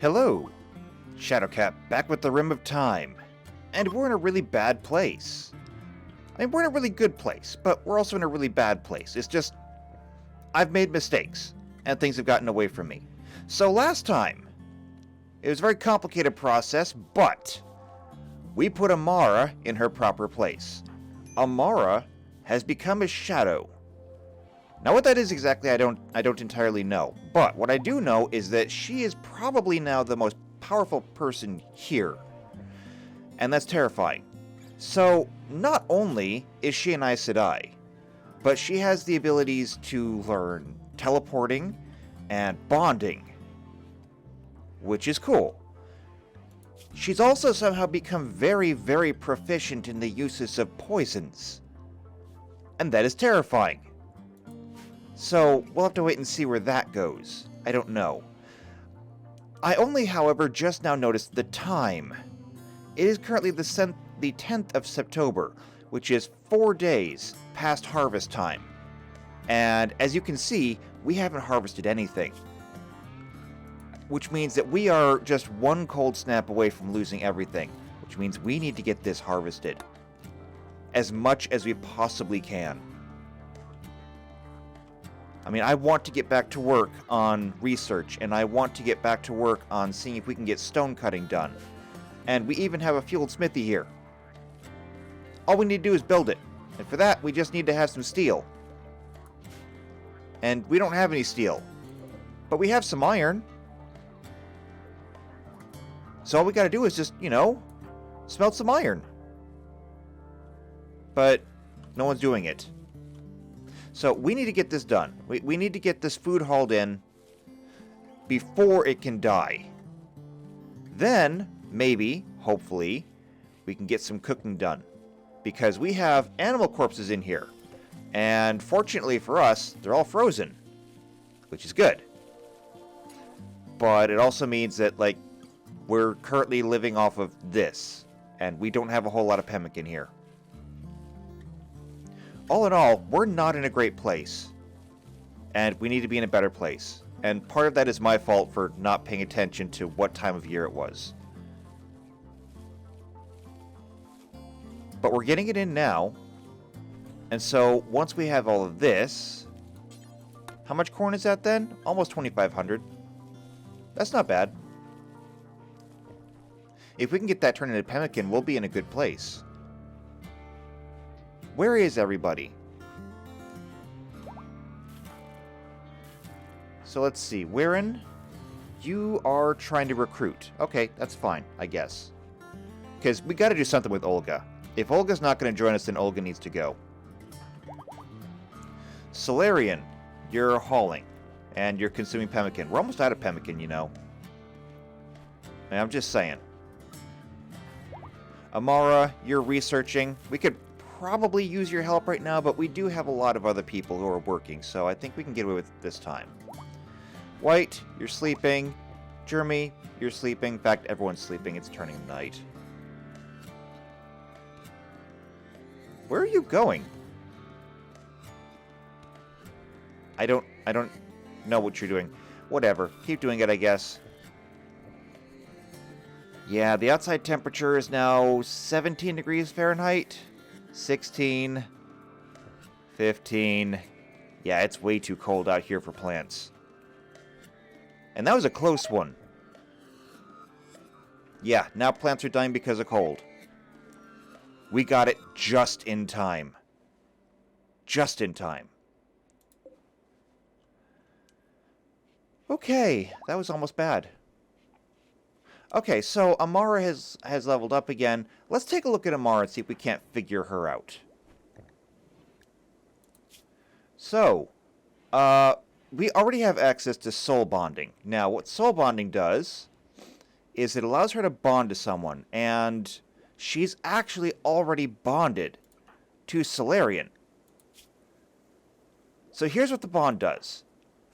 Hello, Shadowcat back with the Rim of Time. And we're in a really bad place. I mean, we're in a really good place, but we're also in a really bad place. It's just, I've made mistakes, and things have gotten away from me. So last time, it was a very complicated process, but we put Amara in her proper place. Amara has become a shadow. Now what that is exactly, I don't entirely know. But what I do know is that she is probably now the most powerful person here. And that's terrifying. So, not only is she an Aes Sedai, but she has the abilities to learn teleporting and bonding, which is cool. She's also somehow become very, very proficient in the uses of poisons. And that is terrifying. So, we'll have to wait and see where that goes. I don't know. I only, however, just now noticed the time. It is currently the 10th of September, which is 4 days past harvest time. And as you can see, we haven't harvested anything. Which means that we are just one cold snap away from losing everything. Which means we need to get this harvested. As much as we possibly can. I mean, I want to get back to work on research, and I want to get back to work on seeing if we can get stone cutting done. And we even have a fueled smithy here. All we need to do is build it. And for that, we just need to have some steel. And we don't have any steel. But we have some iron. So all we gotta do is just, smelt some iron. But no one's doing it. So we need to get this done. We need to get this food hauled in before it can die. Then, maybe, hopefully, we can get some cooking done. Because we have animal corpses in here. And fortunately for us, they're all frozen. Which is good. But it also means that, we're currently living off of this. And we don't have a whole lot of pemmican here. All in all, we're not in a great place. And we need to be in a better place. And part of that is my fault for not paying attention to what time of year it was. But we're getting it in now. And so, once we have all of this... How much corn is that then? Almost 2,500. That's not bad. If we can get that turned into pemmican, we'll be in a good place. Where is everybody? So let's see. Weirin, you are trying to recruit. Okay, that's fine, I guess. Because we got to do something with Olga. If Olga's not going to join us, then Olga needs to go. Solarian, you're hauling. And you're consuming pemmican. We're almost out of pemmican, And I'm just saying. Amara, you're researching. We could probably use your help right now, but we do have a lot of other people who are working, so I think we can get away with it this time. White, you're sleeping. Jeremy, you're sleeping. In fact, everyone's sleeping. It's turning night. Where are you going? I don't know what you're doing. Whatever. Keep doing it, I guess. Yeah, the outside temperature is now 17 degrees Fahrenheit. 16, 15. Yeah, it's way too cold out here for plants. And that was a close one. Yeah, now plants are dying because of cold. We got it just in time. Just in time. Okay, that was almost bad. Okay, so Amara has leveled up again. Let's take a look at Amara and see if we can't figure her out. So, we already have access to soul bonding. Now, what soul bonding does is it allows her to bond to someone, and she's actually already bonded to Solarian. So here's what the bond does.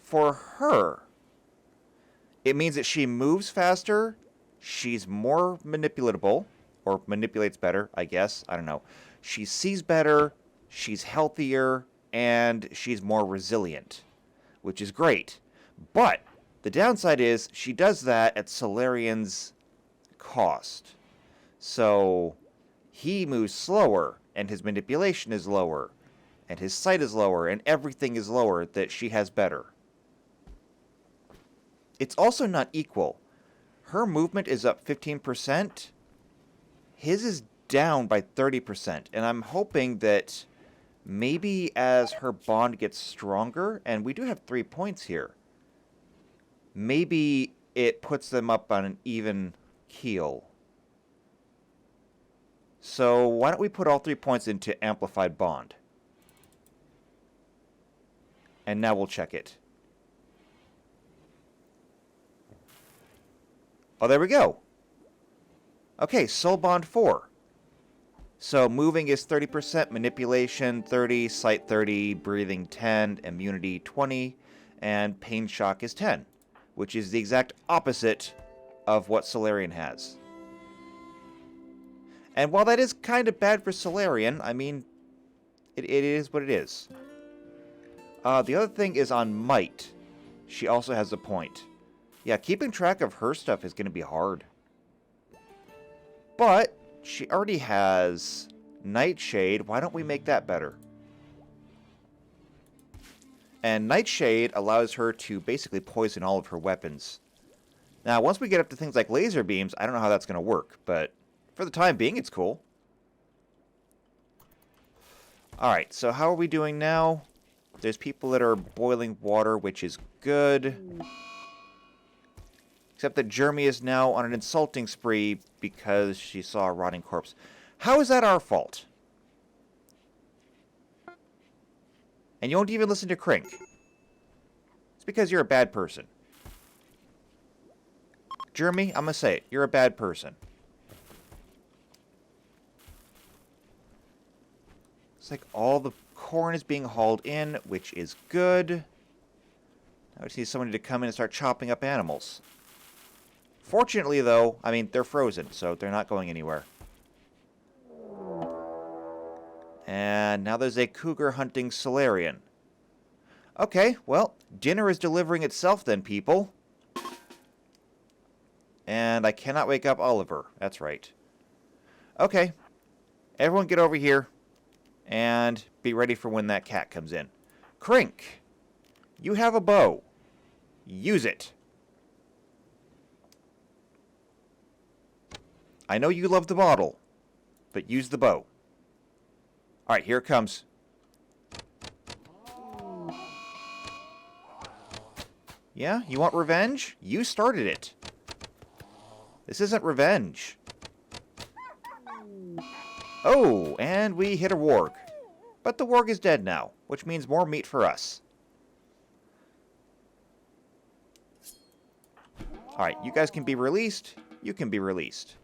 For her, it means that she moves faster, she's more manipulatable, or manipulates better, I guess. I don't know. She sees better, she's healthier, and she's more resilient, which is great. But The downside is she does that at Solarian's cost. So he moves slower, and his manipulation is lower, and his sight is lower, and everything is lower that she has better. It's also not equal. Her movement is up 15%. His is down by 30%, and I'm hoping that maybe as her bond gets stronger, and we do have 3 points here, maybe it puts them up on an even keel. So why don't we put all 3 points into Amplified Bond? And now we'll check it. Oh, there we go. Okay, Soul Bond 4. So moving is 30%, manipulation 30, sight 30, breathing 10, immunity 20, and pain shock is 10, which is the exact opposite of what Solarian has. And while that is kind of bad for Solarian, I mean, it is what it is. The other thing is on might. She also has a point. Yeah, keeping track of her stuff is going to be hard. But she already has Nightshade. Why don't we make that better? And Nightshade allows her to basically poison all of her weapons. Now, once we get up to things like laser beams, I don't know how that's going to work, but for the time being, it's cool. Alright, so how are we doing now? There's people that are boiling water, which is good. Except that Jeremy is now on an insulting spree because she saw a rotting corpse. How is that our fault? And you won't even listen to Krink. It's because you're a bad person. Jeremy, I'm gonna say it. You're a bad person. It's like all the corn is being hauled in, which is good. Now I just need somebody to come in and start chopping up animals. Fortunately, though, I mean, they're frozen, so they're not going anywhere. And now there's a cougar hunting Solarian. Okay, well, dinner is delivering itself then, people. And I cannot wake up Oliver. That's right. Okay. Everyone get over here. And be ready for when that cat comes in. Krink, you have a bow. Use it. I know you love the bottle, but use the bow. Alright, here it comes. Yeah, you want revenge? You started it. This isn't revenge. Oh, and we hit a warg. But the warg is dead now, which means more meat for us. Alright, you guys can be released. You can be released.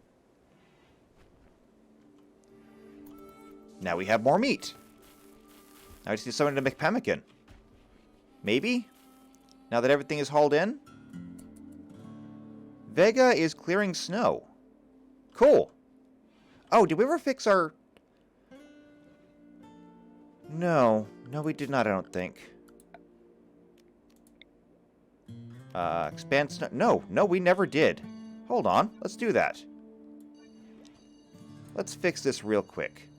Now we have more meat. Now I just need someone to make pemmican. Maybe? Now that everything is hauled in? Vega is clearing snow. Cool. Oh, did we ever fix our... No. No, we did not, I don't think. Expand snow... No, we never did. Hold on. Let's do that. Let's fix this real quick.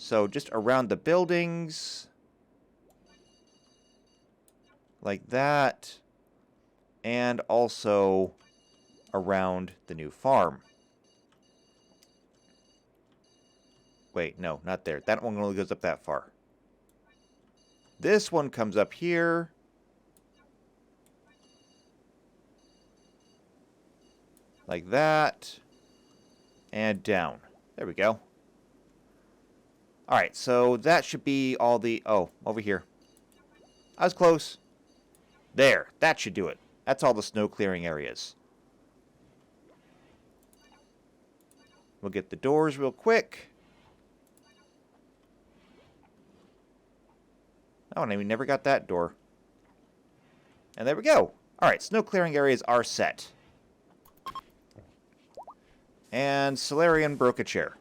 So, just around the buildings. Like that. And also around the new farm. Wait, no, not there. That one only goes up that far. This one comes up here. Like that. And down. There we go. Alright, so that should be all the... Oh, over here. I was close. There, that should do it. That's all the snow clearing areas. We'll get the doors real quick. Oh, and we never got that door. And there we go. Alright, snow clearing areas are set. And Solarian broke a chair.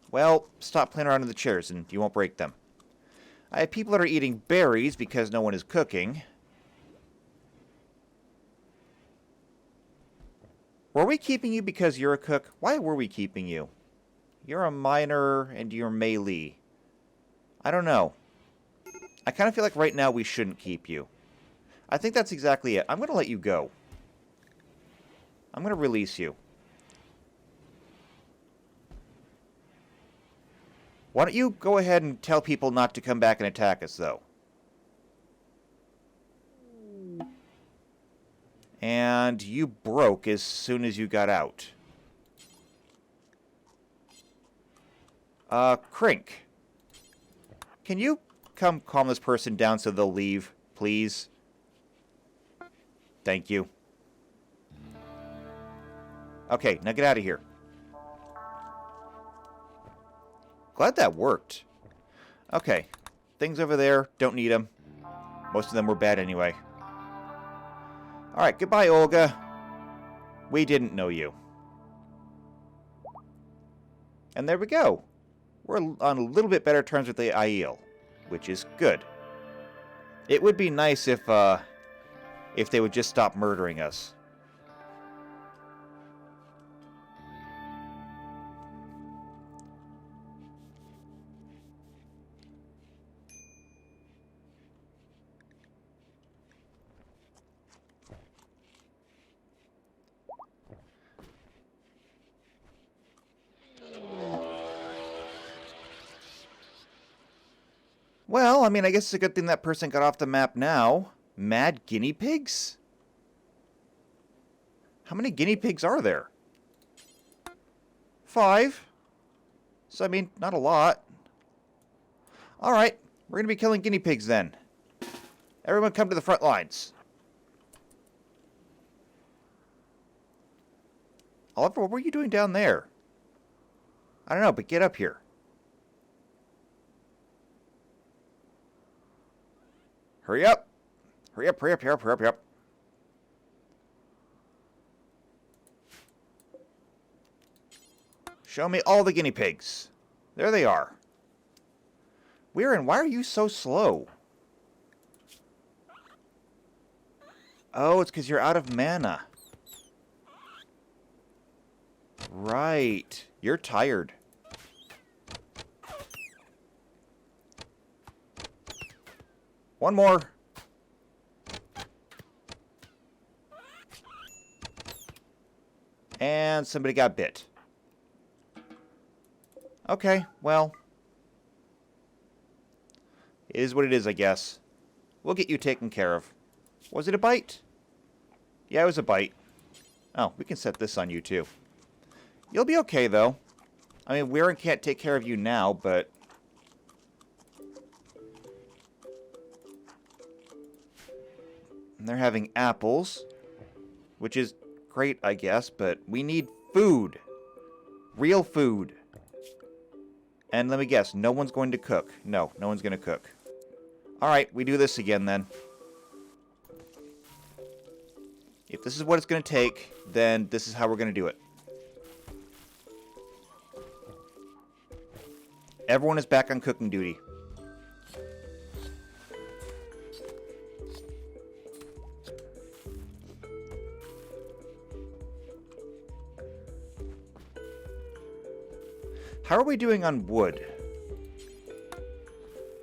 Well, stop playing around in the chairs and you won't break them. I have people that are eating berries because no one is cooking. Were we keeping you because you're a cook? Why were we keeping you? You're a miner and you're melee. I don't know. I kind of feel like right now we shouldn't keep you. I think that's exactly it. I'm going to let you go. I'm going to release you. Why don't you go ahead and tell people not to come back and attack us, though? And you broke as soon as you got out. Krink. Can you come calm this person down so they'll leave, please? Thank you. Okay, now get out of here. Glad that worked. Okay, things over there, don't need them. Most of them were bad anyway. Alright, goodbye, Olga. We didn't know you. And there we go. We're on a little bit better terms with the Aiel, which is good. It would be nice if they would just stop murdering us. Well, I mean, I guess it's a good thing that person got off the map now. Mad guinea pigs? How many guinea pigs are there? 5. So, I mean, not a lot. Alright, we're going to be killing guinea pigs then. Everyone come to the front lines. Oliver, what were you doing down there? I don't know, but get up here. Hurry up! Hurry up, hurry up, hurry up, hurry up, hurry up. Show me all the guinea pigs. There they are. Weirin, why are you so slow? Oh, it's because you're out of mana. Right. You're tired. One more. And somebody got bit. Okay, well. It is what it is, I guess. We'll get you taken care of. Was it a bite? Yeah, it was a bite. Oh, we can set this on you, too. You'll be okay, though. I mean, Weirin can't take care of you now, but... And they're having apples, which is great, I guess, but we need food. Real food. And let me guess, no one's going to cook. No, no one's going to cook. Alright, we do this again then. If this is what it's going to take, then this is how we're going to do it. Everyone is back on cooking duty. How are we doing on wood?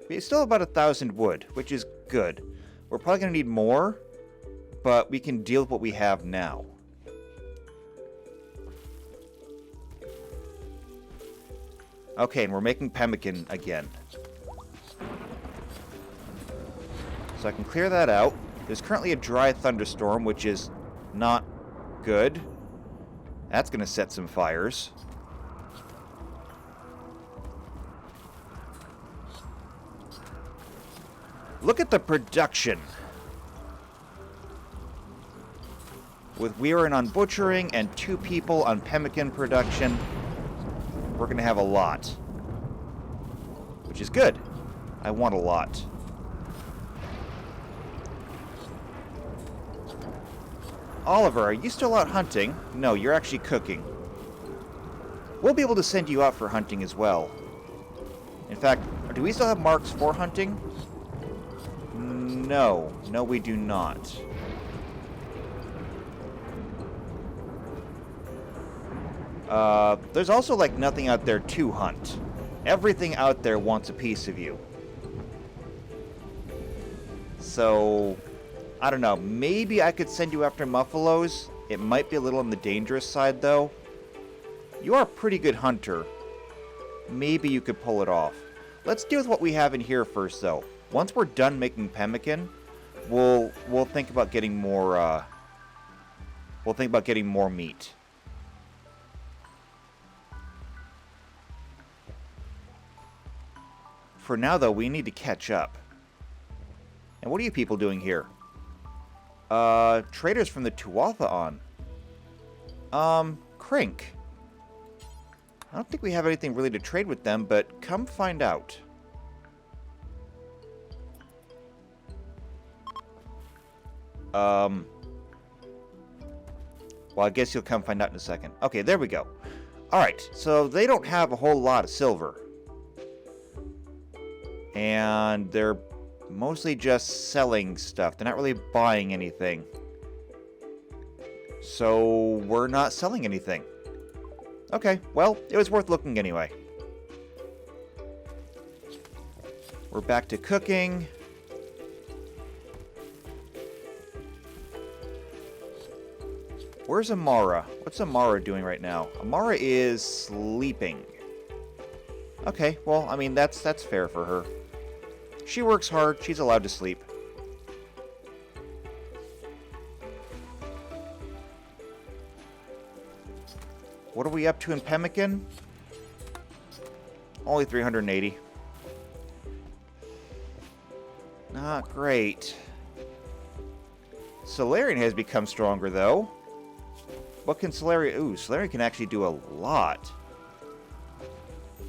We still have about 1,000 wood, which is good. We're probably going to need more, but we can deal with what we have now. Okay, and we're making pemmican again. So I can clear that out. There's currently a dry thunderstorm, which is not good. That's going to set some fires. Look at the production. With Weirin on butchering and 2 people on pemmican production, we're going to have a lot. Which is good. I want a lot. Oliver, are you still out hunting? No, you're actually cooking. We'll be able to send you out for hunting as well. In fact, do we still have marks for hunting? No. No, we do not. There's also, like, nothing out there to hunt. Everything out there wants a piece of you. So, I don't know. Maybe I could send you after Muffalos. It might be a little on the dangerous side, though. You are a pretty good hunter. Maybe you could pull it off. Let's deal with what we have in here first, though. Once we're done making pemmican, we'll think about getting more, we'll think about getting more meat. For now, though, we need to catch up. And what are you people doing here? Traders from the Tuatha on. Krink. I don't think we have anything really to trade with them, but come find out. Well, I guess you'll come find out in a second. Okay, there we go. Alright, so they don't have a whole lot of silver. And they're mostly just selling stuff. They're not really buying anything. So, we're not selling anything. Okay, well, it was worth looking anyway. We're back to cooking. Where's Amara? What's Amara doing right now? Amara is sleeping. Okay, well, I mean, that's fair for her. She works hard. She's allowed to sleep. What are we up to in Pemmican? Only 380. Not great. Solarian has become stronger, though. What can Solarian... Ooh, Solarian can actually do a lot.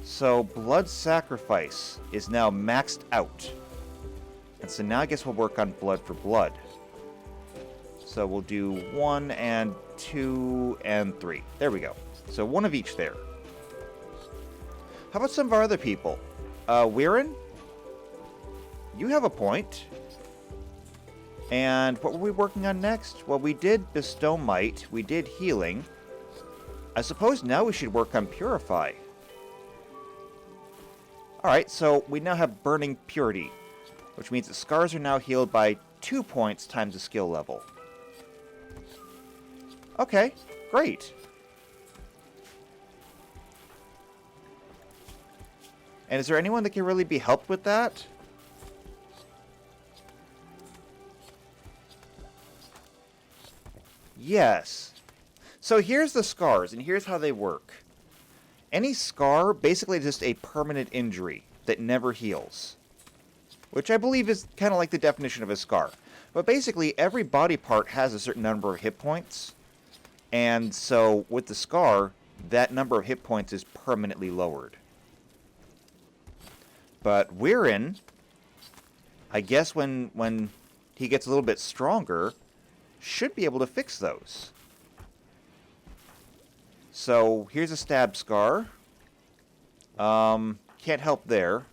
So, Blood Sacrifice is now maxed out. And so now I guess we'll work on Blood for Blood. So we'll do 1 and 2 and 3. There we go. So one of each there. How about some of our other people? Weirin? You have a point. And what were we working on next? Well, we did Bestow Might. We did Healing. I suppose now we should work on Purify. Alright, so we now have Burning Purity, which means that scars are now healed by 2 points times the skill level. Okay, great. And is there anyone that can really be helped with that? Yes. So here's the scars, and here's how they work. Any scar basically is just a permanent injury that never heals. Which I believe is kind of like the definition of a scar. But basically, every body part has a certain number of hit points. And so, with the scar, that number of hit points is permanently lowered. But Weirin, I guess when he gets a little bit stronger, should be able to fix those. So, here's a stab scar. Can't help there.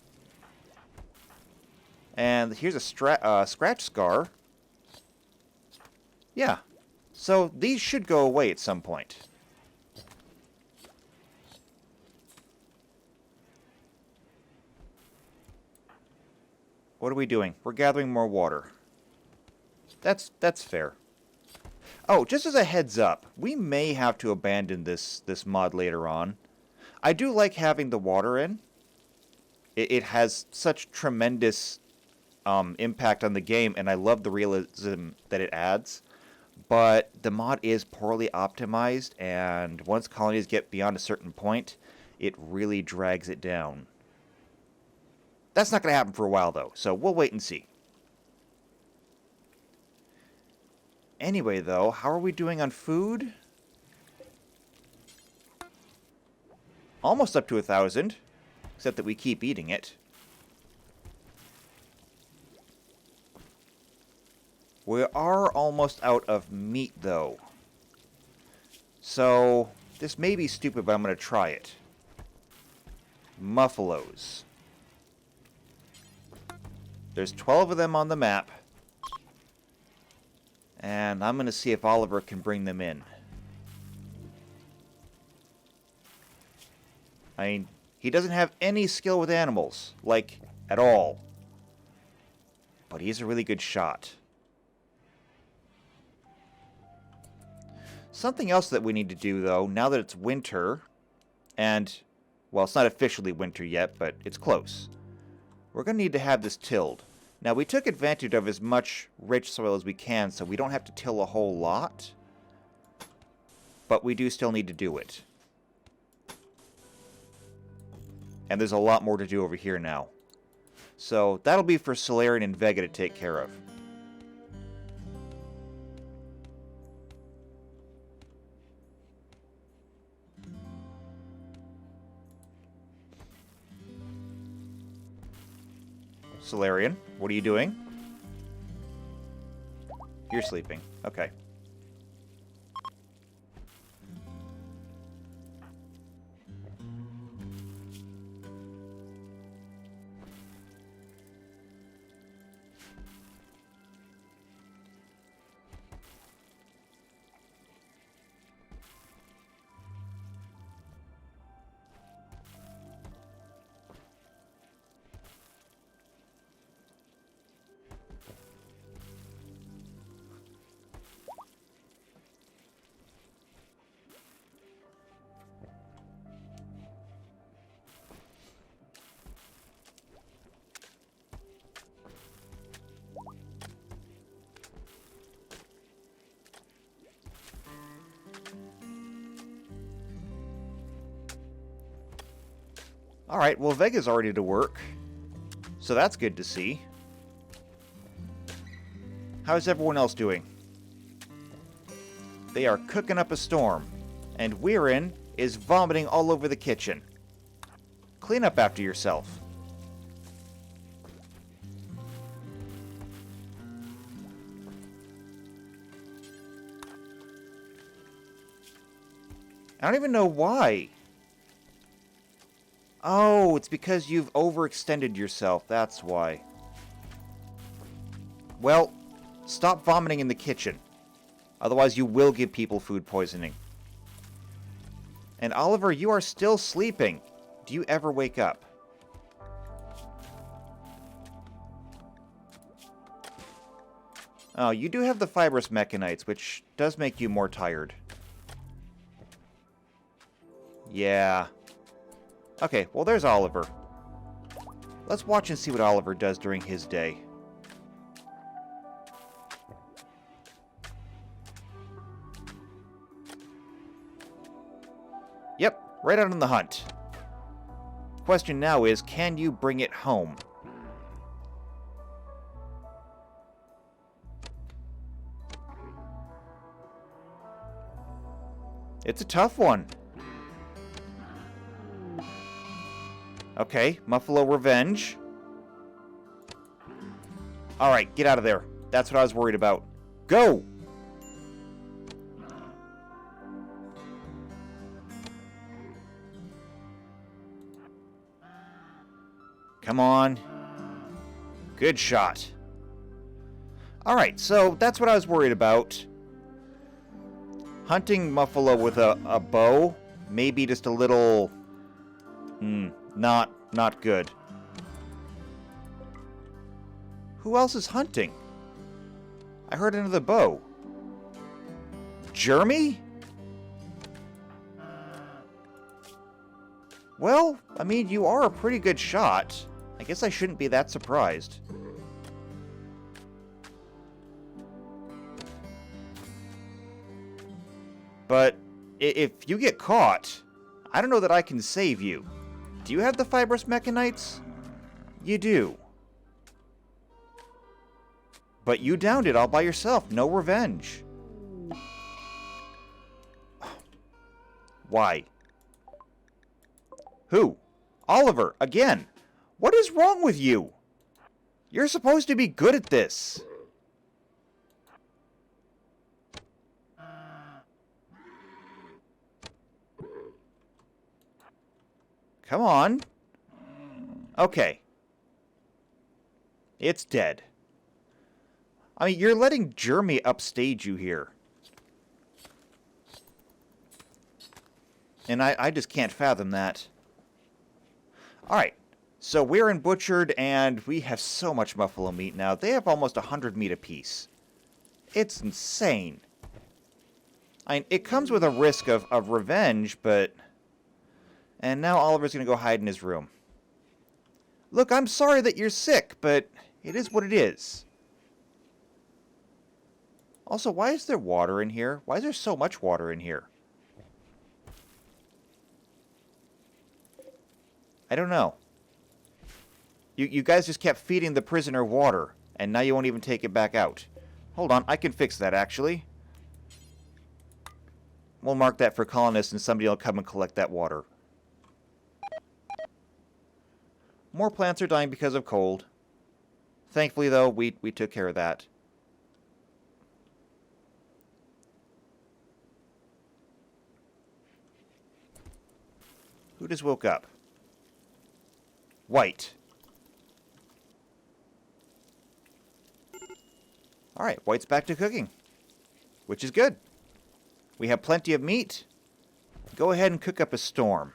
And here's a scratch scar. Yeah. So, these should go away at some point. What are we doing? We're gathering more water. That's fair. Oh, just as a heads up, we may have to abandon this mod later on. I do like having the water in. It has such tremendous impact on the game, and I love the realism that it adds. But the mod is poorly optimized, and once colonies get beyond a certain point, it really drags it down. That's not going to happen for a while, though, so we'll wait and see. Anyway, though, how are we doing on food? Almost up to 1,000, except that we keep eating it. We are almost out of meat, though. So, this may be stupid, but I'm going to try it. Muffalos. There's 12 of them on the map. And I'm going to see if Oliver can bring them in. I mean, he doesn't have any skill with animals. Like, at all. But he's a really good shot. Something else that we need to do, though, now that it's winter, and, well, it's not officially winter yet, but it's close. We're going to need to have this tilled. Now, we took advantage of as much rich soil as we can, so we don't have to till a whole lot. But we do still need to do it. And there's a lot more to do over here now. So, that'll be for Solarian and Vega to take care of. Solarian, what are you doing? You're sleeping. Okay. Alright, well, Vega's already to work. So that's good to see. How's everyone else doing? They are cooking up a storm. And Weirin is vomiting all over the kitchen. Clean up after yourself. I don't even know why. Oh, it's because you've overextended yourself. That's why. Well, stop vomiting in the kitchen. Otherwise, you will give people food poisoning. And Oliver, you are still sleeping. Do you ever wake up? Oh, you do have the fibrous mechanites, which does make you more tired. Yeah. Okay, well, there's Oliver. Let's watch and see what Oliver does during his day. Yep, right out on the hunt. Question now is, can you bring it home? It's a tough one. Okay, Muffalo Revenge. Alright, get out of there. That's what I was worried about. Go! Come on. Good shot. Alright, so that's what I was worried about. Hunting Muffalo with a bow, maybe just a little... Not good. Who else is hunting? I heard another bow. Jeremy? Well, I mean, you are a pretty good shot. I guess I shouldn't be that surprised. But if you get caught, I don't know that I can save you. Do you have the fibrous mechanites? You do. But you downed it all by yourself. No revenge. Why? Who? Oliver, again. What is wrong with you? You're supposed to be good at this. Come on. Okay. It's dead. I mean, you're letting Jeremy upstage you here. And I just can't fathom that. Alright, so we're in Butchered, and we have so much buffalo meat now. They have almost 100 meat apiece. It's insane. I mean, it comes with a risk of revenge, but... And now Oliver's going to go hide in his room. Look, I'm sorry that you're sick, but it is what it is. Also, why is there water in here? Why is there so much water in here? I don't know. You guys just kept feeding the prisoner water, and now you won't even take it back out. Hold on, I can fix that, actually. We'll mark that for colonists, and somebody will come and collect that water. More plants are dying because of cold. Thankfully, though, we took care of that. Who just woke up? White. Alright, White's back to cooking. Which is good. We have plenty of meat. Go ahead and cook up a storm.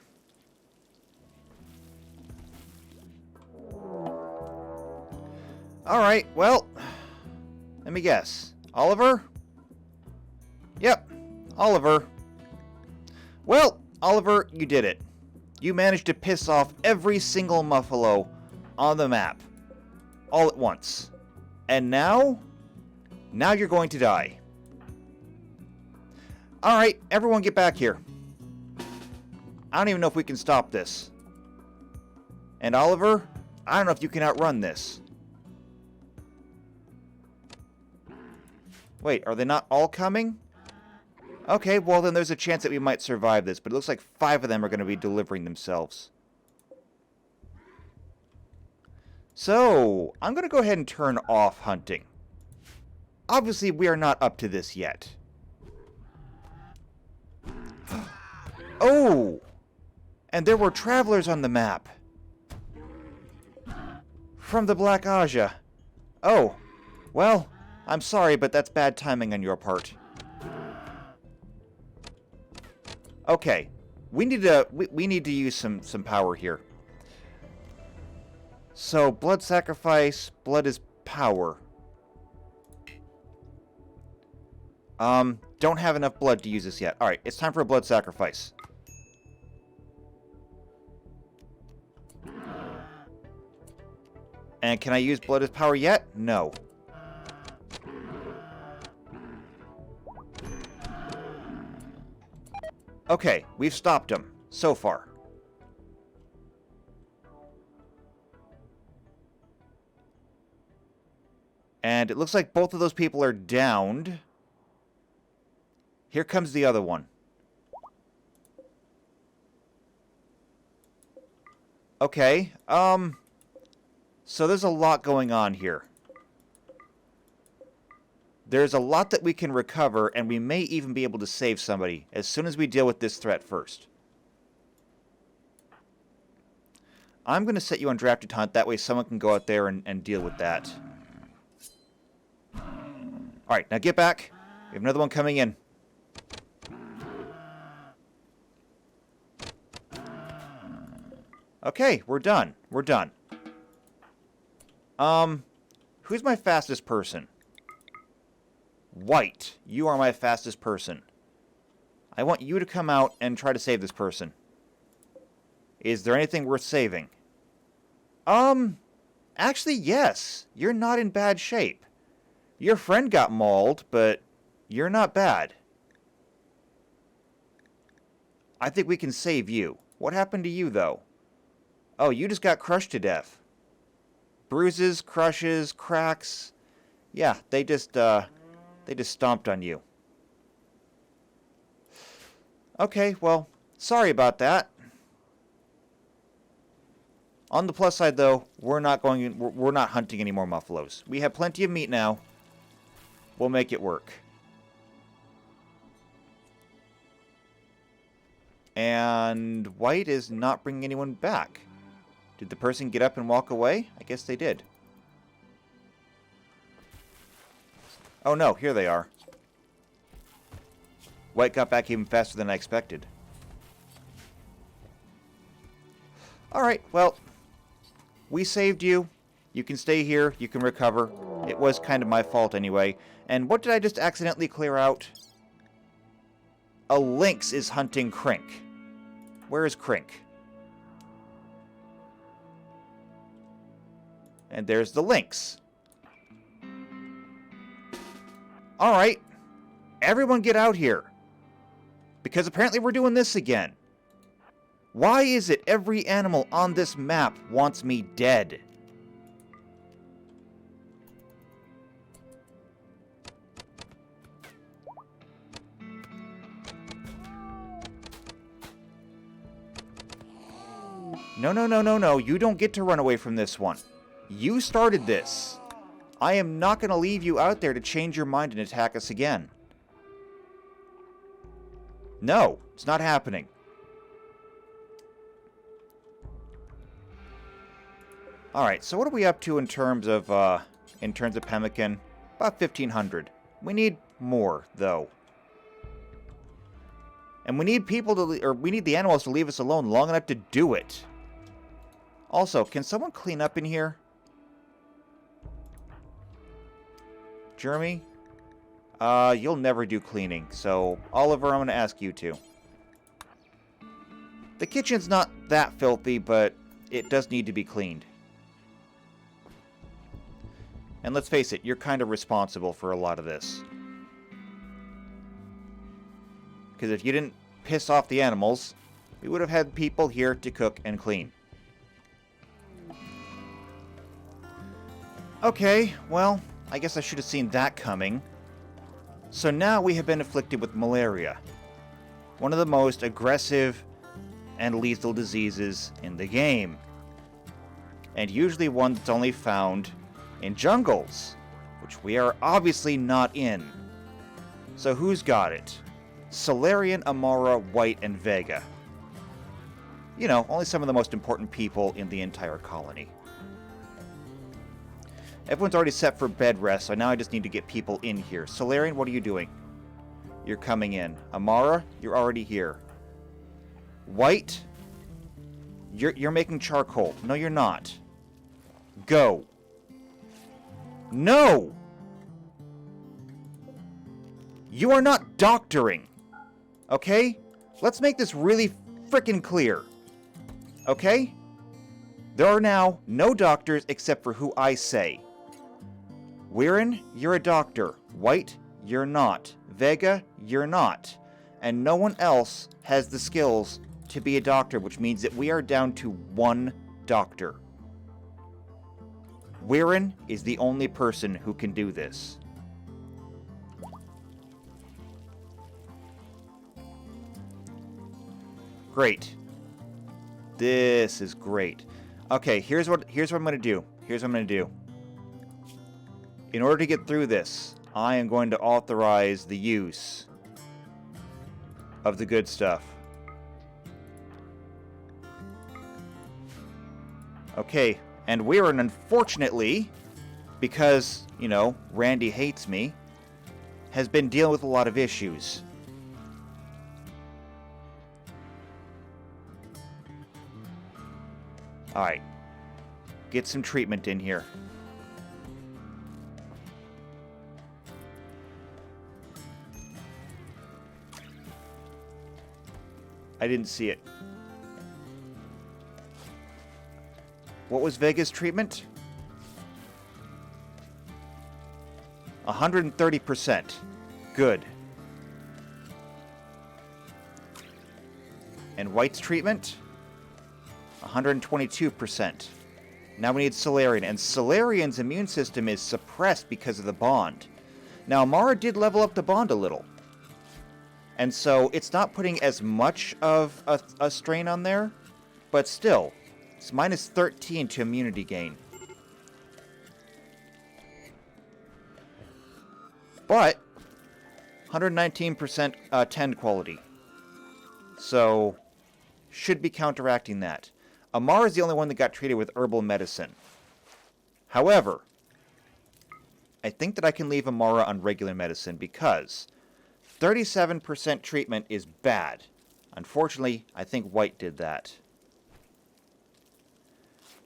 Alright, well, let me guess. Oliver? Yep, Oliver. Well, Oliver, you did it. You managed to piss off every single Muffalo on the map. All at once. And now? Now you're going to die. Alright, everyone get back here. I don't even know if we can stop this. And Oliver, I don't know if you can outrun this. Wait, are they not all coming? Okay, well then there's a chance that we might survive this, but it looks like 5 of them are going to be delivering themselves. So, I'm going to go ahead and turn off hunting. Obviously, we are not up to this yet. Oh! And there were travelers on the map. From the Black Aja. Oh, well, I'm sorry, but that's bad timing on your part. Okay, we need to use some power here. So, blood sacrifice, blood is power. Don't have enough blood to use this yet. Alright, it's time for a blood sacrifice. And can I use blood as power yet? No. Okay, we've stopped him, so far. And it looks like both of those people are downed. Here comes the other one. Okay, so there's a lot going on here. There's a lot that we can recover, and we may even be able to save somebody as soon as we deal with this threat first. I'm going to set you on drafted hunt, that way someone can go out there and deal with that. Alright, now get back. We have another one coming in. Okay, we're done. We're done. Who's my fastest person? White, you are my fastest person. I want you to come out and try to save this person. Is there anything worth saving? Actually, yes. You're not in bad shape. Your friend got mauled, but you're not bad. I think we can save you. What happened to you, though? Oh, you just got crushed to death. Bruises, crushes, cracks. Yeah, they just stomped on you. Okay, well, sorry about that. On the plus side, though, we're not hunting any more Muffalos. We have plenty of meat now. We'll make it work. And White is not bringing anyone back. Did the person get up and walk away? I guess they did. Oh no, here they are. White got back even faster than I expected. Alright, well, we saved you. You can stay here. You can recover. It was kind of my fault anyway. And what did I just accidentally clear out? A lynx is hunting Krink. Where is Krink? And there's the lynx. Alright. Everyone get out here. Because apparently we're doing this again. Why is it every animal on this map wants me dead? No, no, no, no, no. You don't get to run away from this one. You started this. I am not going to leave you out there to change your mind and attack us again. No, it's not happening. Alright, so what are we up to in terms of pemmican? About 1,500. We need more, though. And we need people to, or we need the animals to leave us alone long enough to do it. Also, can someone clean up in here? Jeremy? You'll never do cleaning, so Oliver, I'm going to ask you to. The kitchen's not that filthy, but it does need to be cleaned. And let's face it, you're kind of responsible for a lot of this. Because if you didn't piss off the animals, we would have had people here to cook and clean. Okay, well, I guess I should have seen that coming. So now we have been afflicted with malaria. One of the most aggressive and lethal diseases in the game. And usually one that's only found in jungles, which we are obviously not in. So who's got it? Salarian, Amara, White, and Vega. You know, only some of the most important people in the entire colony. Everyone's already set for bed rest, so now I just need to get people in here. Salarian, what are you doing? You're coming in. Amara, you're already here. White, you're making charcoal. No, you're not. Go. No! You are not doctoring. Okay? Let's make this really frickin' clear. Okay? There are now no doctors except for who I say. Weirin, you're a doctor. White, you're not. Vega, you're not. And no one else has the skills to be a doctor, which means that we are down to one doctor. Weirin is the only person who can do this. Great. This is great. Okay, here's what I'm going to do. Here's what I'm going to do. In order to get through this, I am going to authorize the use of the good stuff. Okay, and Weirin, unfortunately, because, you know, Randy hates me, has been dealing with a lot of issues. Alright. Get some treatment in here. I didn't see it. What was Vega's treatment? 130%. Good. And White's treatment? 122%. Now we need Salarian, and Salarian's immune system is suppressed because of the bond. Now, Amara did level up the bond a little. And so it's not putting as much of a strain on there, but still, it's minus 13 to immunity gain. But 119% tend quality. So, should be counteracting that. Amara is the only one that got treated with herbal medicine. However, I think that I can leave Amara on regular medicine because 37% treatment is bad. Unfortunately, I think White did that.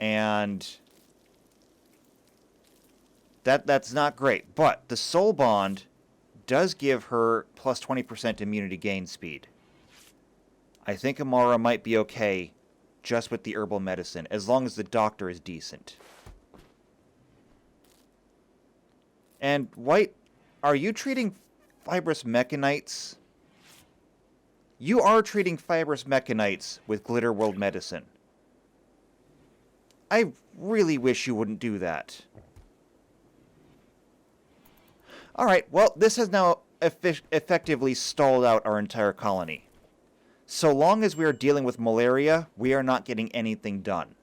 And that's not great. But the Soul Bond does give her plus 20% immunity gain speed. I think Amara might be okay just with the herbal medicine, as long as the doctor is decent. And White, are you treating fibrous mechanites? You are treating fibrous mechanites with Glitter World medicine. I really wish you wouldn't do that. Alright, well, this has now effectively stalled out our entire colony. So long as we are dealing with malaria, we are not getting anything done.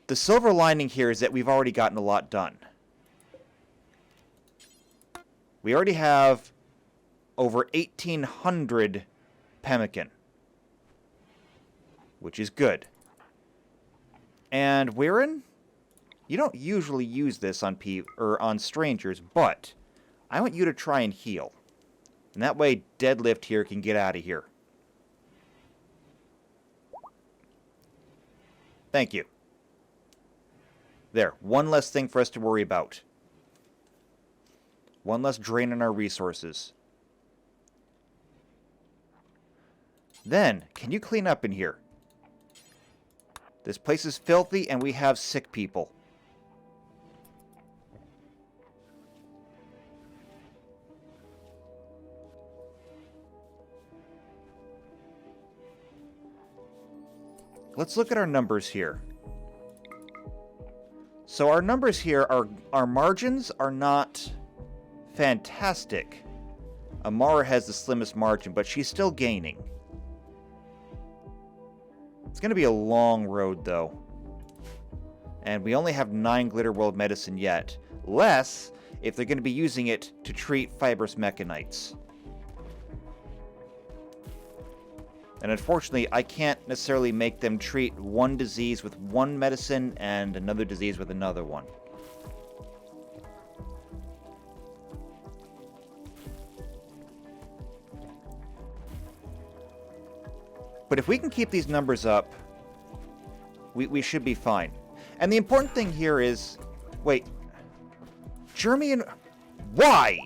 The silver lining here is that we've already gotten a lot done. We already have over 1,800 pemmican, which is good. And Weirin, you don't usually use this on on strangers, but I want you to try and heal. And that way Deadlift here can get out of here. Thank you. There, one less thing for us to worry about. One less drain on our resources. Then, can you clean up in here? This place is filthy and we have sick people. Let's look at our numbers here. So our numbers here are, our margins are not fantastic. Amara has the slimmest margin, but she's still gaining. It's going to be a long road, though. And we only have 9 Glitter World medicine yet. Less if they're going to be using it to treat fibrous mechanites. And unfortunately, I can't necessarily make them treat one disease with one medicine and another disease with another one. But if we can keep these numbers up, we should be fine. And the important thing here is... Wait. Jeremy and... Why?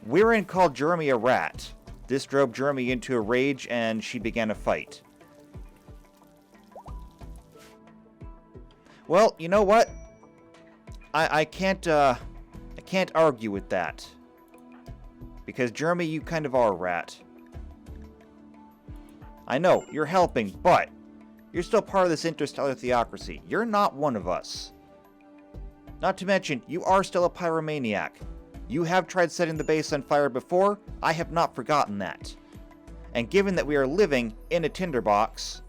Weirin called Jeremy a rat. This drove Jeremy into a rage and she began a fight. Well, you know what? I can't argue with that. Because, Jeremy, you kind of are a rat. I know, you're helping, but you're still part of this interstellar theocracy. You're not one of us. Not to mention, you are still a pyromaniac. You have tried setting the base on fire before. I have not forgotten that. And given that we are living in a tinderbox...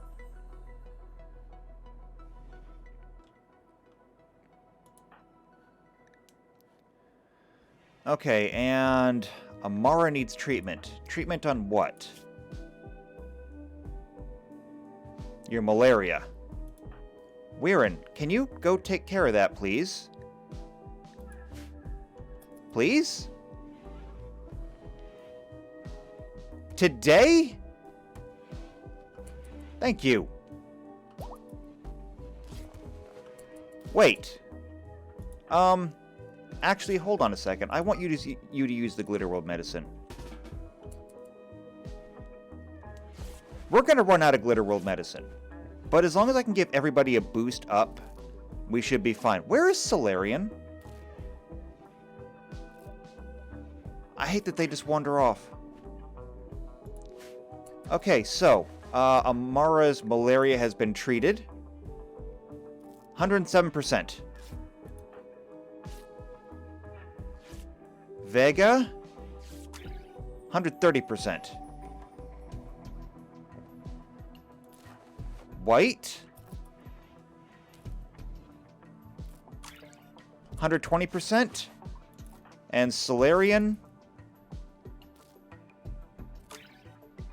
Okay, and... Amara needs treatment. Treatment on what? Your malaria. Weirin, can you go take care of that, please? Please? Today? Thank you. Wait. Actually, hold on a second. I want you to use the Glitter World medicine. We're gonna run out of Glitter World medicine. But as long as I can give everybody a boost up, we should be fine. Where is Solarian? I hate that they just wander off. Okay, so, Amara's malaria has been treated. 107%. Vega, 130%. White, 120%. And Solarian,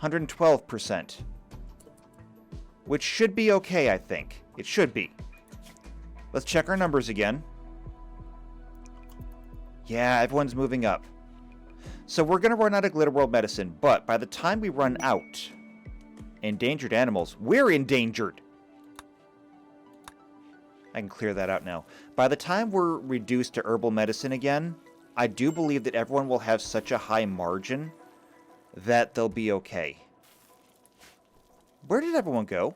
112%. Which should be okay, I think. It should be. Let's check our numbers again. Yeah, everyone's moving up. So we're going to run out of Glitter World medicine, but by the time we run out, endangered animals, we're endangered. I can clear that out now. By the time we're reduced to herbal medicine again, I do believe that everyone will have such a high margin that they'll be okay. Where did everyone go?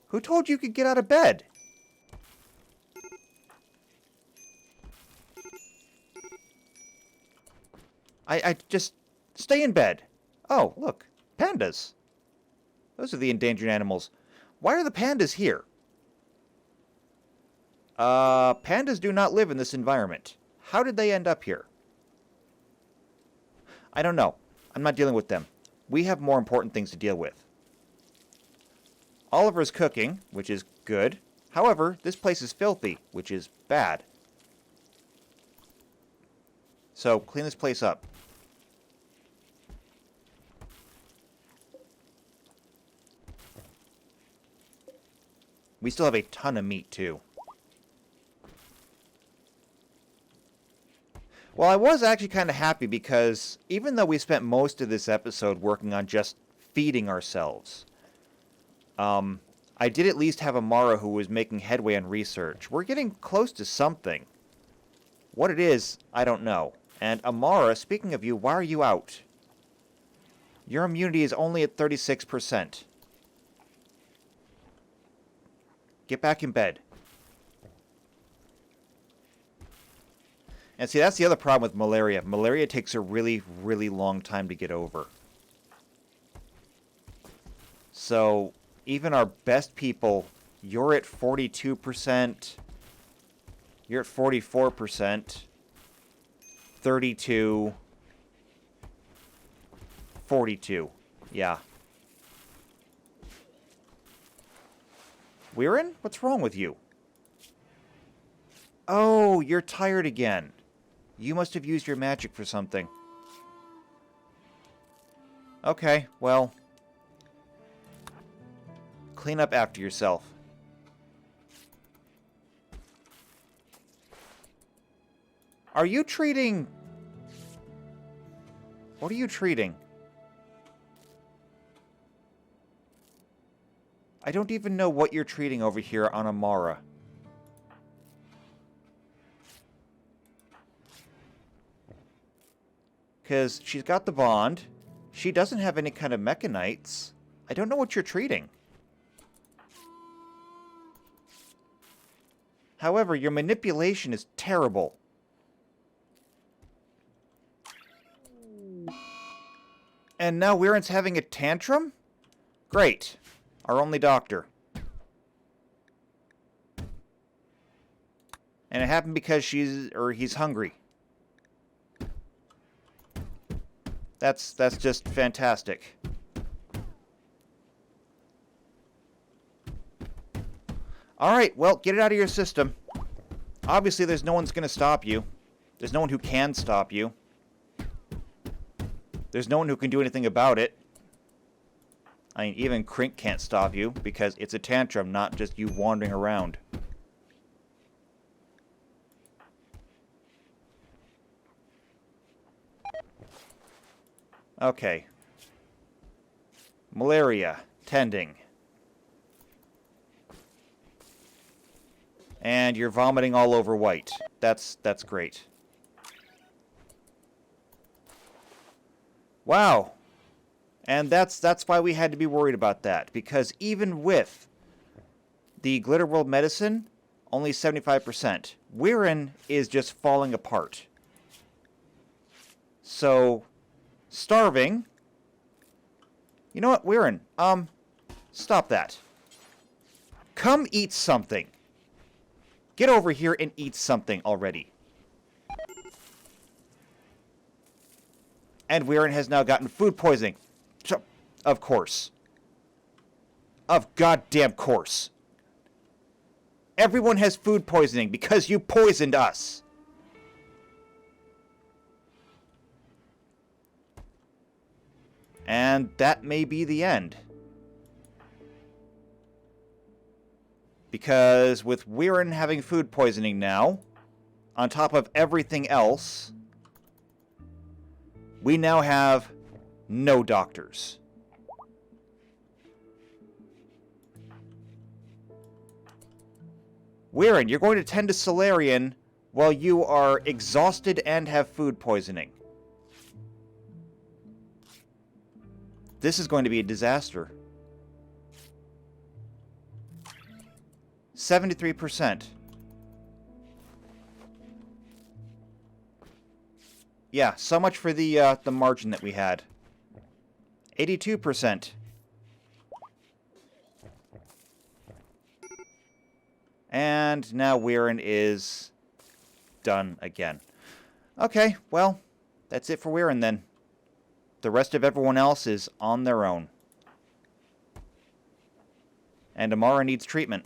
Who told you could get out of bed? I just stay in bed. Oh, look. Pandas. Those are the endangered animals. Why are the pandas here? Pandas do not live in this environment. How did they end up here? I don't know. I'm not dealing with them. We have more important things to deal with. Oliver's cooking, which is good. However, this place is filthy, which is bad. So, clean this place up. We still have a ton of meat, too. Well, I was actually kind of happy because even though we spent most of this episode working on just feeding ourselves, I did at least have Amara who was making headway on research. We're getting close to something. What it is, I don't know. And Amara, speaking of you, why are you out? Your immunity is only at 36%. Get back in bed. And see, that's the other problem with malaria. Malaria takes a really, really long time to get over. So, even our best people, you're at 42%. You're at 44%. 32. 42. Yeah. Weirin? What's wrong with you? Oh, you're tired again. You must have used your magic for something. Okay, well. Clean up after yourself. Are you treating... What are you treating? I don't even know what you're treating over here on Amara. Because she's got the bond. She doesn't have any kind of mechanites. I don't know what you're treating. However, your manipulation is terrible. And now Weirin's having a tantrum? Great. Our only doctor. And it happened because he's hungry. That's just fantastic. Alright, well, get it out of your system. Obviously, there's no one's gonna stop you. There's no one who can stop you. There's no one who can do anything about it. I mean, even Krink can't stop you, because it's a tantrum, not just you wandering around. Okay. Malaria. Tending. And you're vomiting all over White. That's great. Wow. And that's why we had to be worried about that. Because even with the Glitter World medicine, only 75%. Weirin is just falling apart. So, starving. You know what, Weirin? Stop that. Come eat something. Get over here and eat something already. And Weirin has now gotten food poisoning. Of course. Of goddamn course. Everyone has food poisoning because you poisoned us. And that may be the end. Because with Weirin having food poisoning now, on top of everything else, we now have no doctors. Weirin, you're going to tend to Solarian while you are exhausted and have food poisoning. This is going to be a disaster. 73%. Yeah, so much for the margin that we had. 82%. And now Weirin is done again. Okay, well, that's it for Weirin then. The rest of everyone else is on their own. And Amara needs treatment.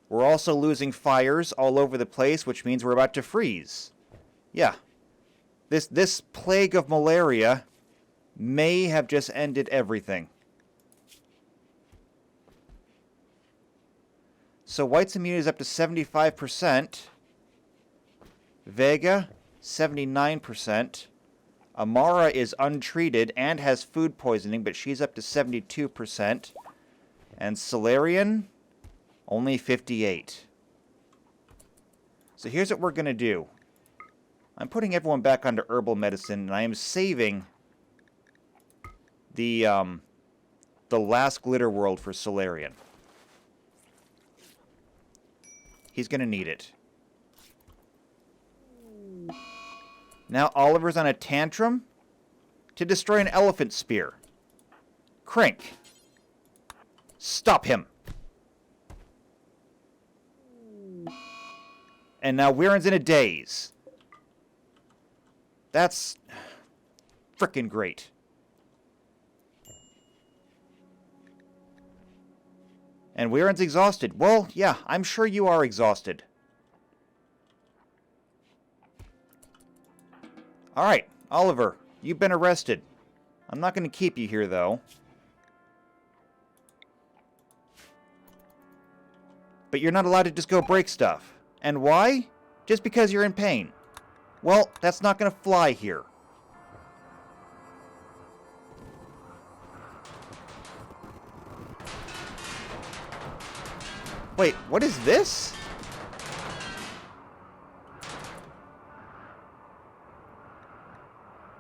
We're also losing fires all over the place, which means we're about to freeze. Yeah. This plague of malaria may have just ended everything. So White's immunity is up to 75%. Vega, 79%. Amara is untreated and has food poisoning, but she's up to 72%. And Solarian, only 58. So here's what we're going to do. I'm putting everyone back onto herbal medicine, and I am saving the last glitter world for Solarian. He's going to need it. Now Oliver's on a tantrum to destroy an elephant spear. Krink. Stop him. And now Weirin's in a daze. That's frickin' great. And Weirin's exhausted. Well, yeah, I'm sure you are exhausted. Alright, Oliver, you've been arrested. I'm not going to keep you here, though. But you're not allowed to just go break stuff. And why? Just because you're in pain. Well, that's not going to fly here. Wait, what is this?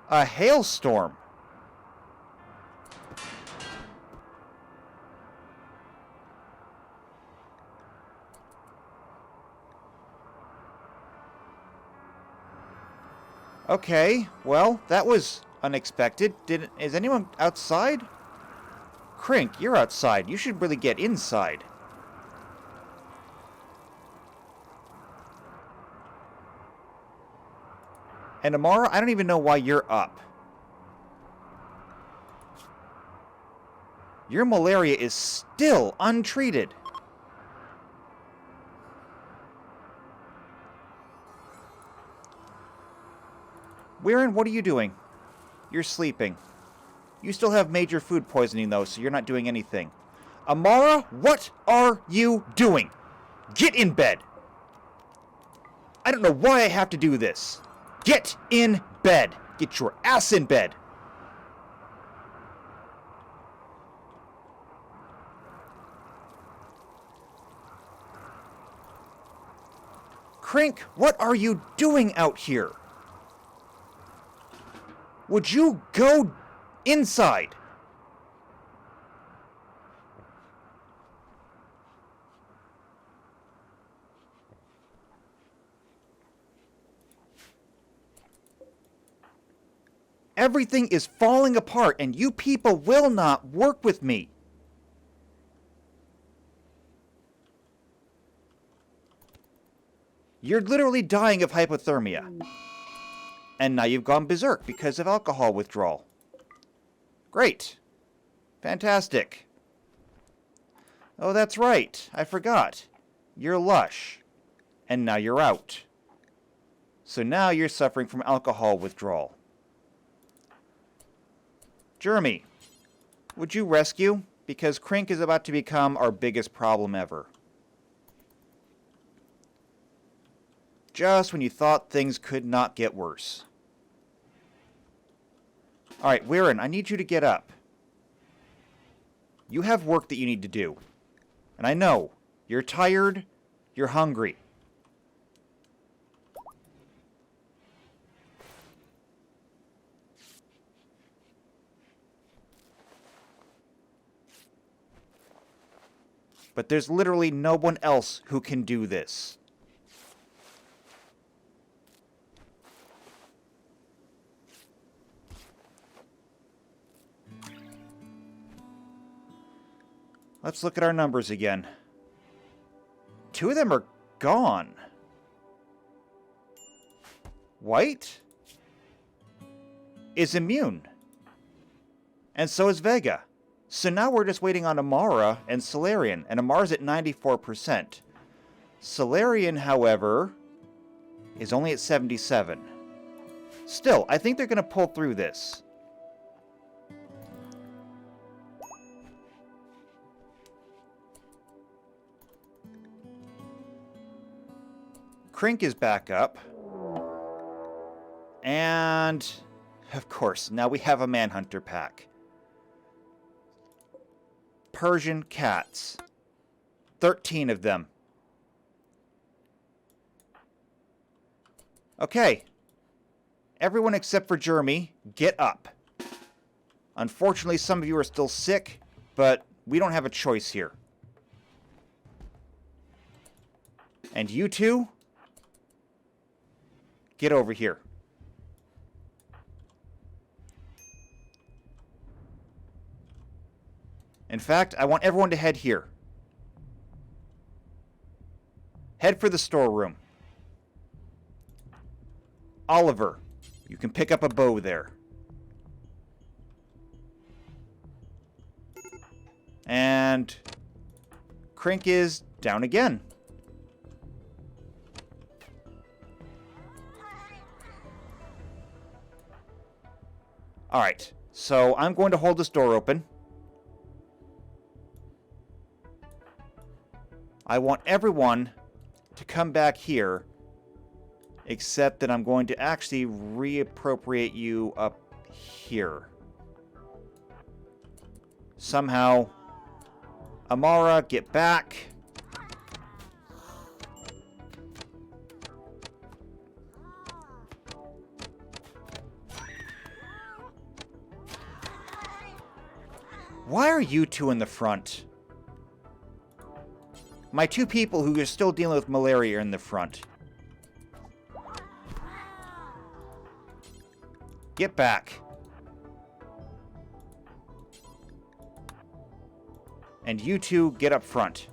A hailstorm. Okay, well, that was unexpected. Is anyone outside? Krink, you're outside. You should really get inside. And Amara, I don't even know why you're up. Your malaria is still untreated. Weirin, what are you doing? You're sleeping. You still have major food poisoning, though, so you're not doing anything. Amara, what are you doing? Get in bed. I don't know why I have to do this. Get in bed. Get your ass in bed. Krink, what are you doing out here? Would you go inside? Everything is falling apart, and you people will not work with me. You're literally dying of hypothermia. And now you've gone berserk because of alcohol withdrawal. Great. Fantastic. Oh, that's right. I forgot. You're lush. And now you're out. So now you're suffering from alcohol withdrawal. Jeremy, would you rescue? because Krink is about to become our biggest problem ever. Just when you thought things could not get worse. Alright, Weirin, I need you to get up. You have work that you need to do. And I know, you're tired, you're hungry. But there's literally no one else who can do this. Let's look at our numbers again. 2 of them are gone. White is immune. And so is Vega. So now we're just waiting on Amara and Solarian. And Amara's at 94%. Solarian, however, is only at 77. Still, I think they're going to pull through this. Krink is back up. And, of course, now we have a Manhunter pack. Persian cats. 13 of them. Okay. Everyone except for Jeremy, get up. Unfortunately, some of you are still sick, but we don't have a choice here. And you two, get over here. In fact, I want everyone to head here. Head for the storeroom. Oliver, you can pick up a bow there. And Krink is down again. Alright, so I'm going to hold this door open. I want everyone to come back here, except that I'm going to actually reappropriate you up here. Somehow, Amara, get back. Why are you two in the front? My 2 people who are still dealing with malaria are in the front. Get back. And you two, get up front.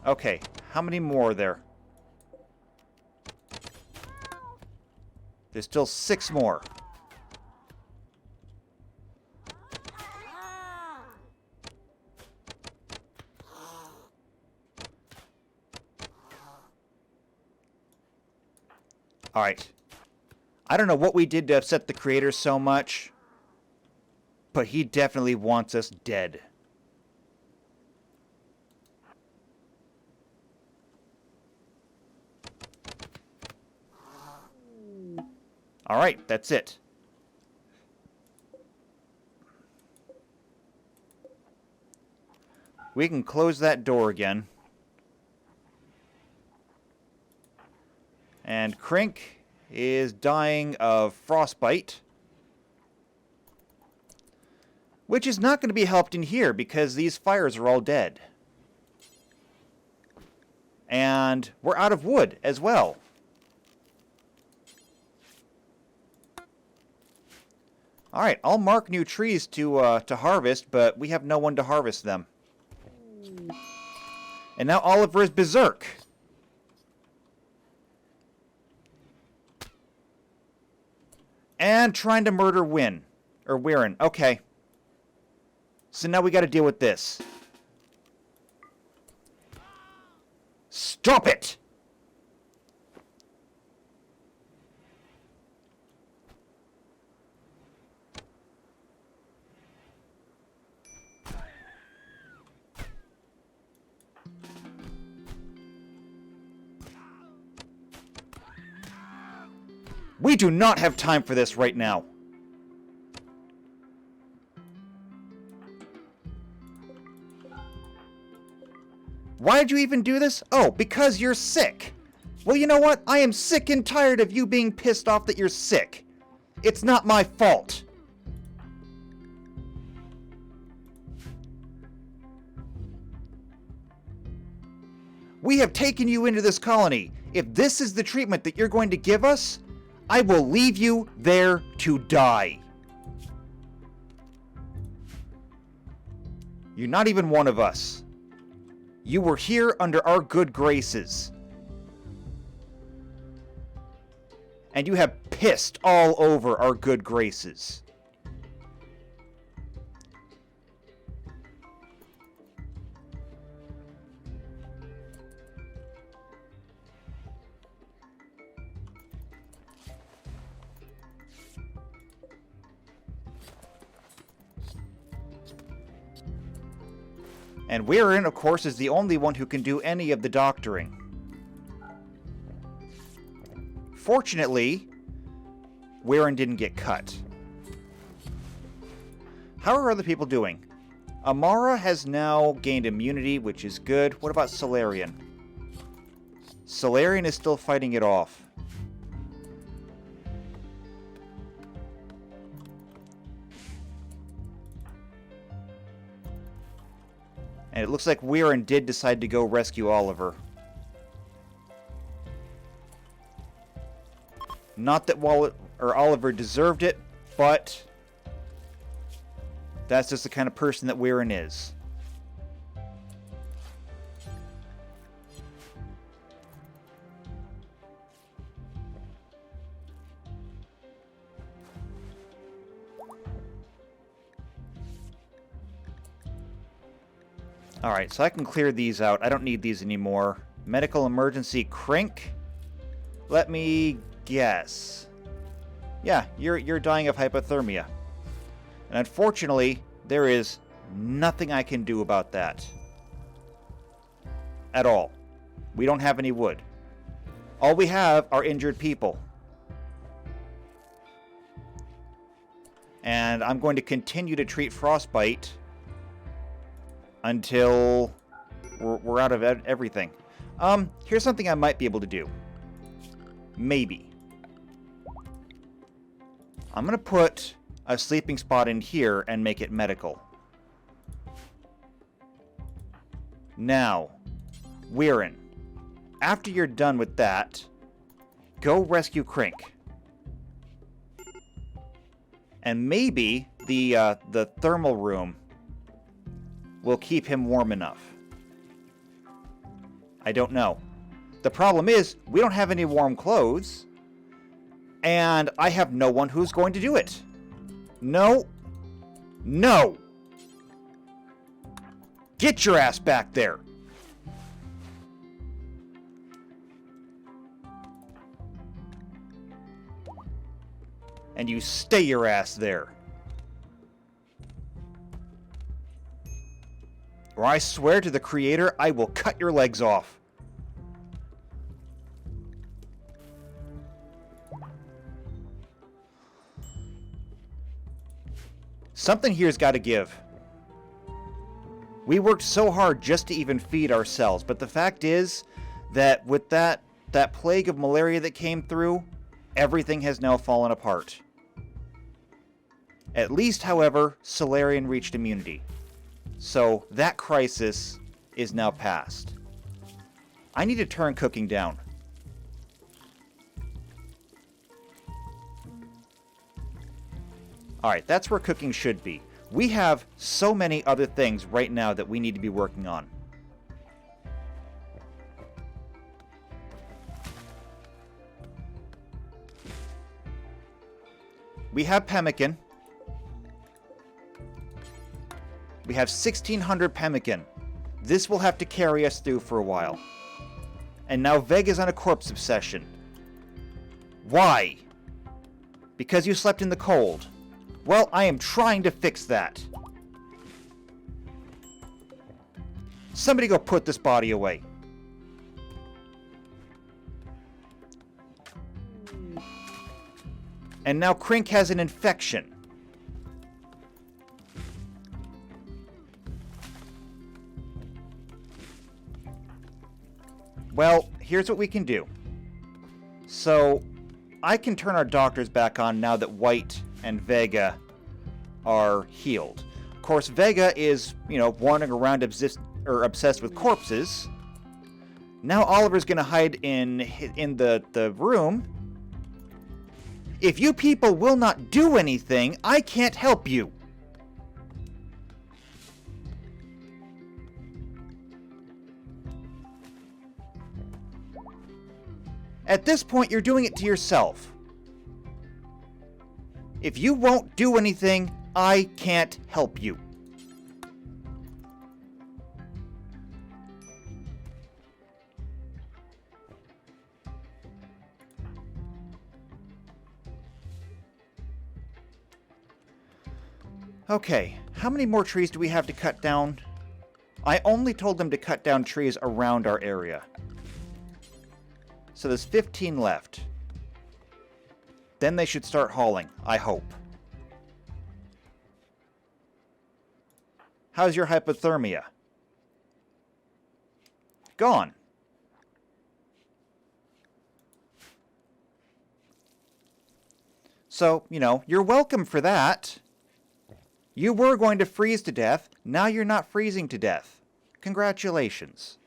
Okay, how many more are there? There's still 6 more. Alright. I don't know what we did to upset the creator so much, but he definitely wants us dead. Alright, that's it. We can close that door again. And Krink is dying of frostbite. Which is not going to be helped in here because these fires are all dead. And we're out of wood as well. Alright, I'll mark new trees to harvest, but we have no one to harvest them. And now Oliver is berserk. And trying to murder Weirin. Okay. So now we gotta deal with this. Stop it! We do not have time for this right now. Why did you even do this? Oh, because you're sick. Well, you know what? I am sick and tired of you being pissed off that you're sick. It's not my fault. We have taken you into this colony. If this is the treatment that you're going to give us, I will leave you there to die. You're not even one of us. You were here under our good graces. And you have pissed all over our good graces. And Weirin, of course, is the only one who can do any of the doctoring. Fortunately, Weirin didn't get cut. How are other people doing? Amara has now gained immunity, which is good. What about Solarian? Solarian is still fighting it off. And it looks like Weirin did decide to go rescue Oliver. Not that Oliver deserved it, but that's just the kind of person that Weirin is. Alright, so I can clear these out. I don't need these anymore. Medical emergency Krink? Let me guess. Yeah, you're dying of hypothermia. And unfortunately, there is nothing I can do about that. At all. We don't have any wood. All we have are injured people. And I'm going to continue to treat frostbite until we're out of everything. Here's something I might be able to do. Maybe. I'm going to put a sleeping spot in here and make it medical. Now, Weirin, after you're done with that, go rescue Krink. And maybe the thermal room will keep him warm enough. I don't know. The problem is, we don't have any warm clothes, and I have no one who's going to do it. No. No! Get your ass back there! And you stay your ass there. Or I swear to the Creator, I will cut your legs off. Something here's got to give. We worked so hard just to even feed ourselves, but the fact is that with that plague of malaria that came through, everything has now fallen apart. At least, however, Solarian reached immunity. So that crisis is now past. I need to turn cooking down. Alright, that's where cooking should be. We have so many other things right now that we need to be working on. We have pemmican. We have 1,600 pemmican. This will have to carry us through for a while. And now Vega's on a corpse obsession. Why? Because you slept in the cold. Well, I am trying to fix that. Somebody go put this body away. And now Krink has an infection. Well, here's what we can do. So, I can turn our doctors back on now that White and Vega are healed. Of course, Vega is, wandering around obsessed with corpses. Now Oliver's gonna hide in the room. If you people will not do anything, I can't help you. At this point, you're doing it to yourself. If you won't do anything, I can't help you. Okay, how many more trees do we have to cut down? I only told them to cut down trees around our area. So there's 15 left. Then they should start hauling, I hope. How's your hypothermia? Gone. So, you're welcome for that. You were going to freeze to death. Now you're not freezing to death. Congratulations.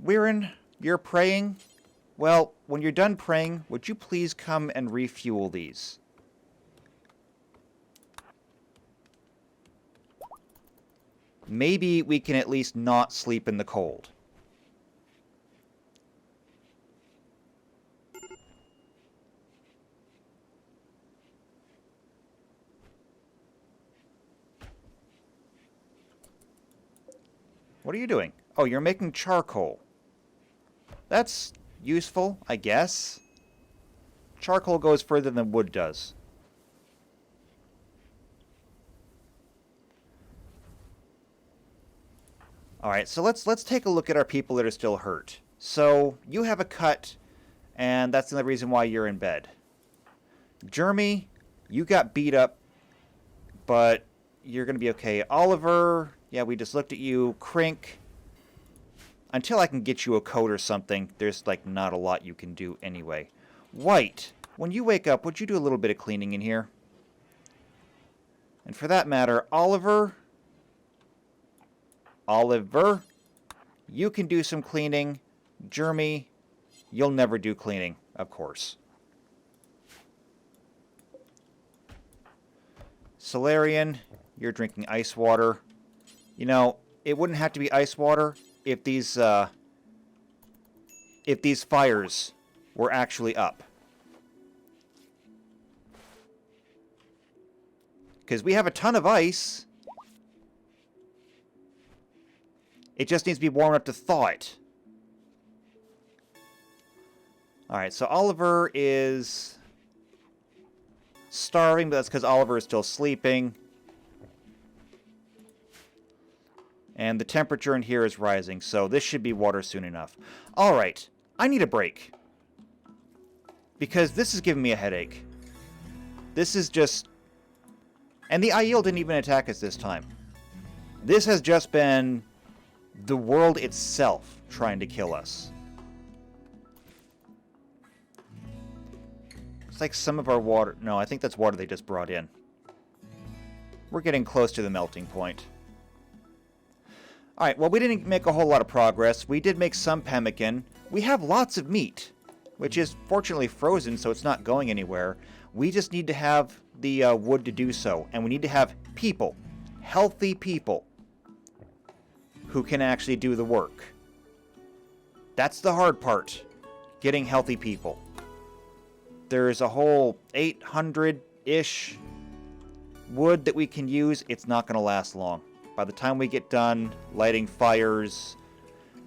Weirin, you're praying? Well, when you're done praying, would you please come and refuel these? Maybe we can at least not sleep in the cold. What are you doing? Oh, you're making charcoal. That's useful, I guess. Charcoal goes further than wood does. Alright, so let's take a look at our people that are still hurt. So, you have a cut, and that's the reason why you're in bed. Jeremy, you got beat up, but you're going to be okay. Oliver, yeah, we just looked at you. Krink, until I can get you a coat or something, there's, not a lot you can do anyway. White, when you wake up, would you do a little bit of cleaning in here? And for that matter, Oliver, you can do some cleaning. Jeremy, you'll never do cleaning, of course. Solarian, you're drinking ice water. It wouldn't have to be ice water if these fires were actually up. Because we have a ton of ice. It just needs to be warmed up to thaw it. Alright, so Oliver is starving, but that's because Oliver is still sleeping. And the temperature in here is rising, so this should be water soon enough. Alright, I need a break. Because this is giving me a headache. This is just... And the Aiel didn't even attack us this time. This has just been the world itself trying to kill us. It's like some of our water... No, I think that's water they just brought in. We're getting close to the melting point. Alright, well, we didn't make a whole lot of progress. We did make some pemmican. We have lots of meat, which is fortunately frozen, so it's not going anywhere. We just need to have the wood to do so. And we need to have people, healthy people, who can actually do the work. That's the hard part, getting healthy people. There's a whole 800 ish wood that we can use, it's not going to last long. By the time we get done lighting fires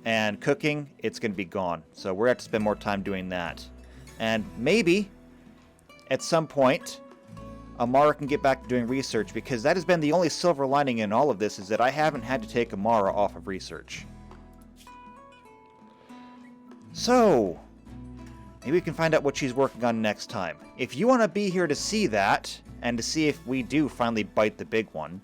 and cooking, it's going to be gone. So we're going to have to spend more time doing that. And maybe at some point, Amara can get back to doing research, because that has been the only silver lining in all of this, is that I haven't had to take Amara off of research. So, maybe we can find out what she's working on next time. If you want to be here to see that, and to see if we do finally bite the big one,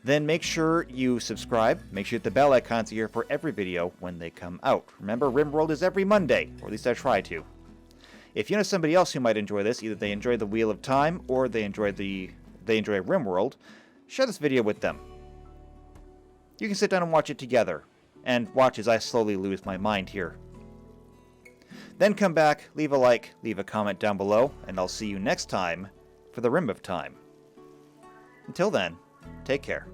then make sure you subscribe, make sure you hit the bell icons here for every video when they come out. Remember, RimWorld is every Monday, or at least I try to. If you know somebody else who might enjoy this, either they enjoy the Wheel of Time, or they enjoy RimWorld, share this video with them. You can sit down and watch it together, and watch as I slowly lose my mind here. Then come back, leave a like, leave a comment down below, and I'll see you next time for the Rim of Time. Until then, take care.